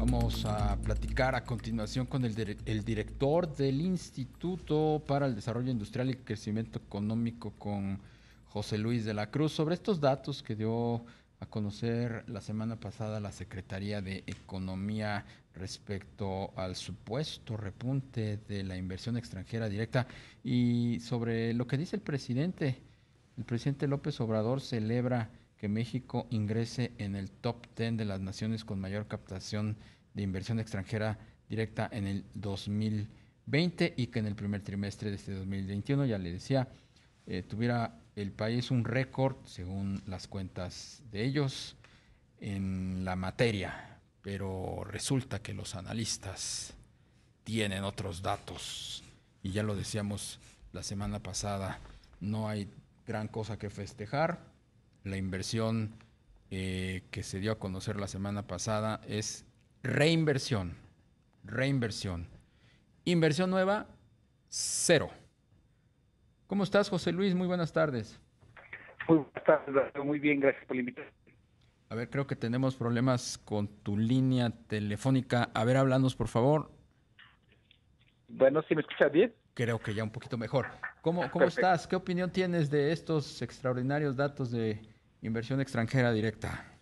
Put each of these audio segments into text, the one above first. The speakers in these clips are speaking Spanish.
Vamos a platicar a continuación con el director del Instituto para el Desarrollo Industrial y Crecimiento Económico, con José Luis de la Cruz, sobre estos datos que dio a conocer la semana pasada la Secretaría de Economía respecto al supuesto repunte de la inversión extranjera directa y sobre lo que dice el presidente. El presidente López Obrador celebra que México ingrese en el top 10 de las naciones con mayor captación de inversión extranjera directa en el 2020 y que en el primer trimestre de este 2021, ya le decía, tuviera el país un récord, según las cuentas de ellos, en la materia. Pero resulta que los analistas tienen otros datos y ya lo decíamos la semana pasada, no hay gran cosa que festejar. La inversión que se dio a conocer la semana pasada es reinversión, reinversión. Inversión nueva, cero. ¿Cómo estás, José Luis? Muy buenas tardes. Muy buenas tardes, muy bien, gracias por la invitación. A ver, creo que tenemos problemas con tu línea telefónica. A ver, háblanos, por favor. Bueno, ¿sí me escuchas bien? Creo que ya un poquito mejor. ¿Cómo Perfecto. estás? ¿Qué opinión tienes de estos extraordinarios datos de inversión extranjera directa?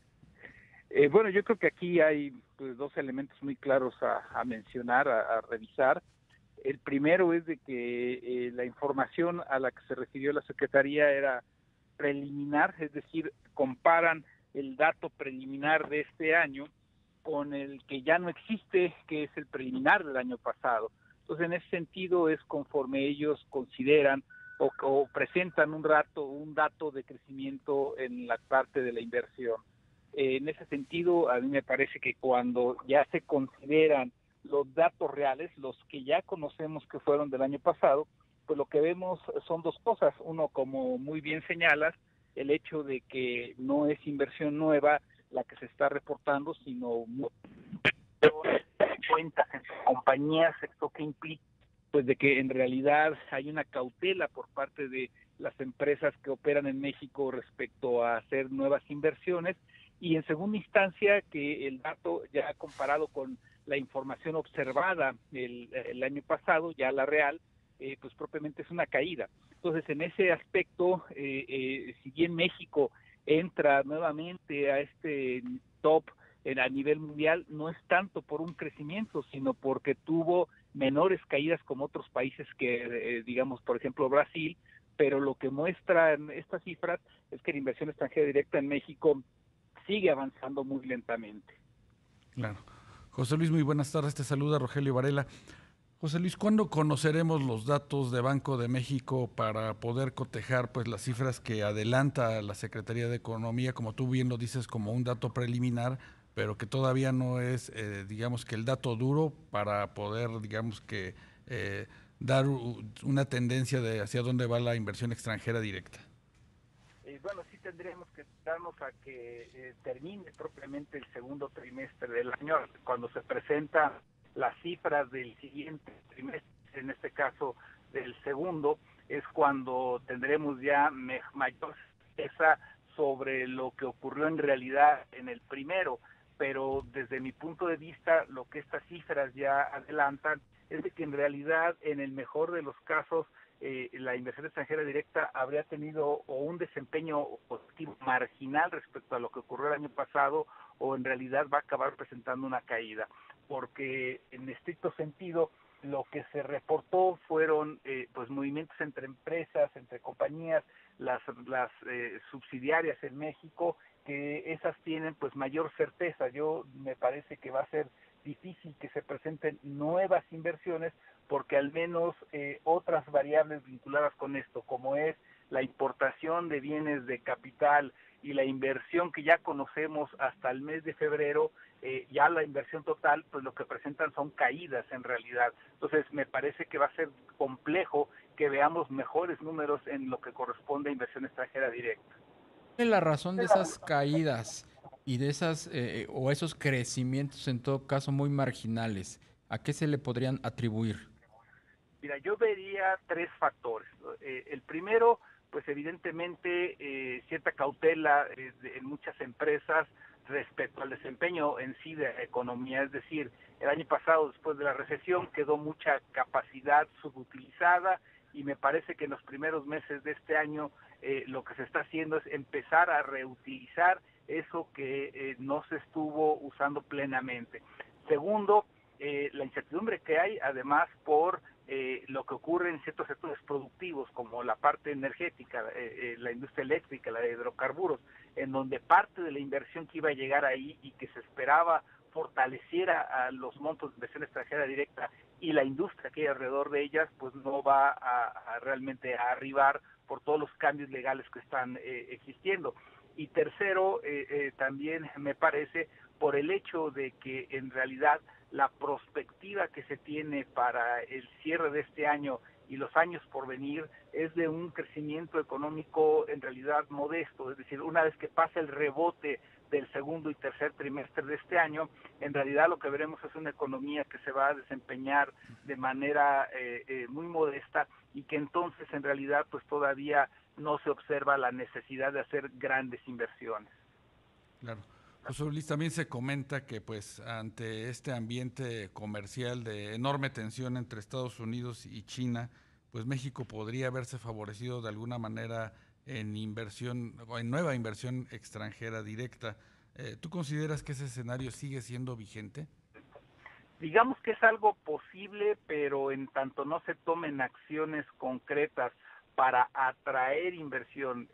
Bueno, yo creo que aquí hay pues, dos elementos muy claros a mencionar, a revisar. El primero es de que la información a la que se refirió la Secretaría era preliminar, es decir, comparan el dato preliminar de este año con el que ya no existe, que es el preliminar del año pasado. Entonces, en ese sentido es conforme ellos consideran o presentan un dato de crecimiento en la parte de la inversión. En ese sentido, a mí me parece que cuando ya se consideran los datos reales, los que ya conocemos que fueron del año pasado, pues lo que vemos son dos cosas. Uno, como muy bien señalas, el hecho de que no es inversión nueva la que se está reportando, sino cuentas en compañías, esto que implica pues de que en realidad hay una cautela por parte de las empresas que operan en México respecto a hacer nuevas inversiones, y en segunda instancia que el dato ya comparado con la información observada el año pasado, ya la real, pues propiamente es una caída. Entonces, en ese aspecto, si bien México entra nuevamente a este top a nivel mundial, no es tanto por un crecimiento, sino porque tuvo menores caídas como otros países que, digamos, por ejemplo, Brasil, pero lo que muestran estas cifras es que la inversión extranjera directa en México sigue avanzando muy lentamente. Claro. José Luis, muy buenas tardes. Te saluda Rogelio Varela. José Luis, ¿cuándo conoceremos los datos de Banco de México para poder cotejar pues las cifras que adelanta la Secretaría de Economía, como tú bien lo dices, como un dato preliminar, pero que todavía no es, digamos que el dato duro para poder, digamos que, dar una tendencia de hacia dónde va la inversión extranjera directa? Bueno, sí tendremos que darnos a que termine propiamente el segundo trimestre del año, cuando se presentan las cifras del siguiente trimestre, en este caso del segundo, es cuando tendremos ya mayor certeza sobre lo que ocurrió en realidad en el primero, pero desde mi punto de vista lo que estas cifras ya adelantan es de que en realidad en el mejor de los casos la inversión extranjera directa habría tenido o un desempeño positivo marginal respecto a lo que ocurrió el año pasado, o en realidad va a acabar presentando una caída, porque en estricto sentido lo que se reportó fueron pues movimientos entre empresas, entre compañías, las subsidiarias en México, que esas tienen pues mayor certeza. Yo me parece que va a ser difícil que se presenten nuevas inversiones, porque al menos otras variables vinculadas con esto, como es la importación de bienes de capital y la inversión que ya conocemos hasta el mes de febrero, ya la inversión total, pues lo que presentan son caídas en realidad. Entonces, me parece que va a ser complejo que veamos mejores números en lo que corresponde a inversión extranjera directa. ¿Cuál es la razón de esas caídas y de esas o esos crecimientos en todo caso muy marginales? ¿A qué se le podrían atribuir? Mira, yo vería tres factores. El primero, pues evidentemente cierta cautela en muchas empresas respecto al desempeño en sí de la economía. Es decir, el año pasado, después de la recesión, quedó mucha capacidad subutilizada, y me parece que en los primeros meses de este año lo que se está haciendo es empezar a reutilizar eso que no se estuvo usando plenamente. Segundo, la incertidumbre que hay, además, por lo que ocurre en ciertos sectores productivos, como la parte energética, la industria eléctrica, la de hidrocarburos, en donde parte de la inversión que iba a llegar ahí y que se esperaba fortaleciera a los montos de inversión extranjera directa y la industria que hay alrededor de ellas, pues no va a realmente a arribar por todos los cambios legales que están existiendo. Y tercero, también me parece por el hecho de que en realidad la perspectiva que se tiene para el cierre de este año y los años por venir es de un crecimiento económico en realidad modesto. Es decir, una vez que pasa el rebote del segundo y tercer trimestre de este año, en realidad lo que veremos es una economía que se va a desempeñar de manera muy modesta, y que entonces en realidad pues todavía no se observa la necesidad de hacer grandes inversiones. Claro. José Luis, también se comenta que pues ante este ambiente comercial de enorme tensión entre Estados Unidos y China, pues México podría verse favorecido de alguna manera en inversión o en nueva inversión extranjera directa. ¿Tú consideras que ese escenario sigue siendo vigente? Digamos que es algo posible, pero en tanto no se tomen acciones concretas para atraer inversión,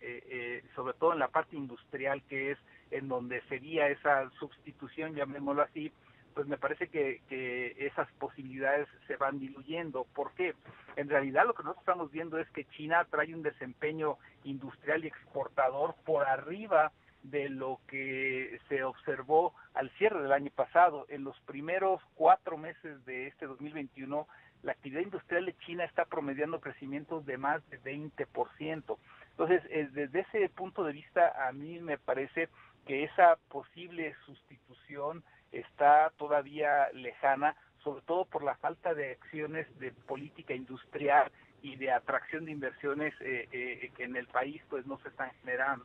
sobre todo en la parte industrial, que es en donde sería esa sustitución, llamémoslo así, pues me parece que esas posibilidades se van diluyendo. ¿Por qué? En realidad lo que nosotros estamos viendo es que China trae un desempeño industrial y exportador por arriba de lo que se observó al cierre del año pasado. En los primeros 4 meses de este 2021, la actividad industrial de China está promediando crecimientos de más de 20%. Entonces, desde ese punto de vista, a mí me parece que esa posible sustitución está todavía lejana, sobre todo por la falta de acciones de política industrial y de atracción de inversiones que en el país pues no se están generando.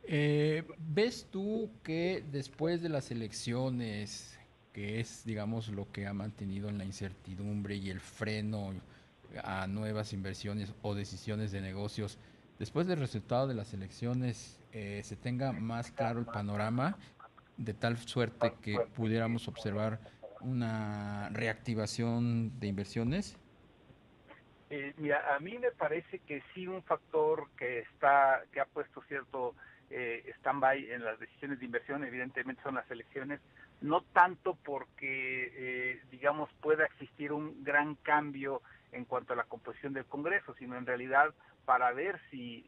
¿Ves tú que después de las elecciones, que es, digamos, lo que ha mantenido en la incertidumbre y el freno a nuevas inversiones o decisiones de negocios, después del resultado de las elecciones, se tenga más claro el panorama, de tal suerte que pudiéramos observar una reactivación de inversiones? Mira, a mí me parece que sí, un factor que ha puesto cierto stand-by en las decisiones de inversión, evidentemente son las elecciones, no tanto porque, digamos, pueda existir un gran cambio en cuanto a la composición del Congreso, sino en realidad para ver si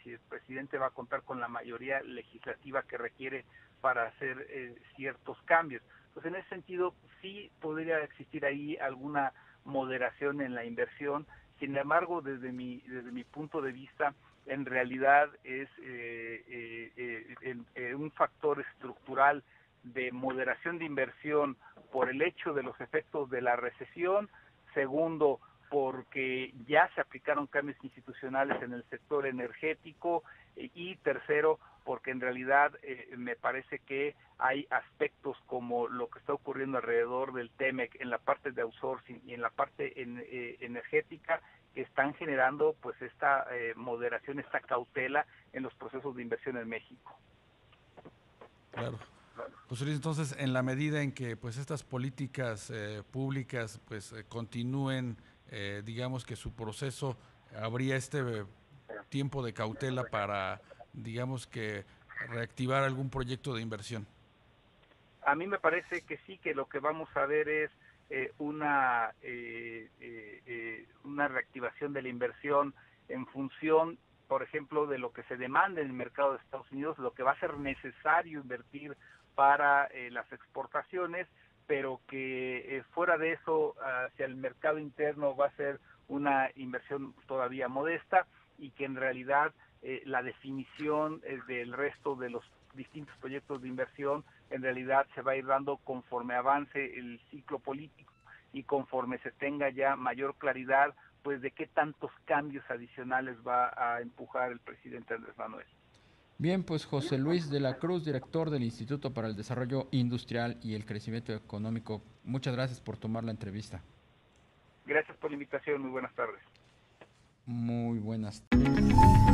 el presidente va a contar con la mayoría legislativa que requiere para hacer ciertos cambios. Entonces, en ese sentido, sí podría existir ahí alguna moderación en la inversión. Sin embargo, desde mi punto de vista, en realidad es un factor estructural de moderación de inversión por el hecho de los efectos de la recesión. Segundo, porque ya se aplicaron cambios institucionales en el sector energético. Y tercero, porque en realidad me parece que hay aspectos como lo que está ocurriendo alrededor del TEMEC en la parte de outsourcing y en la parte energética, que están generando pues esta moderación, esta cautela en los procesos de inversión en México. Claro. José Luis, entonces, en la medida en que pues estas políticas públicas pues continúen, digamos que su proceso, habría este tiempo de cautela para, digamos que, reactivar algún proyecto de inversión. A mí me parece que sí, que lo que vamos a ver es una reactivación de la inversión en función, por ejemplo, de lo que se demanda en el mercado de Estados Unidos, lo que va a ser necesario invertir para las exportaciones, pero que fuera de eso, hacia el mercado interno va a ser una inversión todavía modesta, y que en realidad la definición del resto de los distintos proyectos de inversión en realidad se va a ir dando conforme avance el ciclo político y conforme se tenga ya mayor claridad pues de qué tantos cambios adicionales va a empujar el presidente Andrés Manuel. Bien, pues José Luis de la Cruz, director del Instituto para el Desarrollo Industrial y el Crecimiento Económico, muchas gracias por tomar la entrevista. Gracias por la invitación, muy buenas tardes. Muy buenas tardes.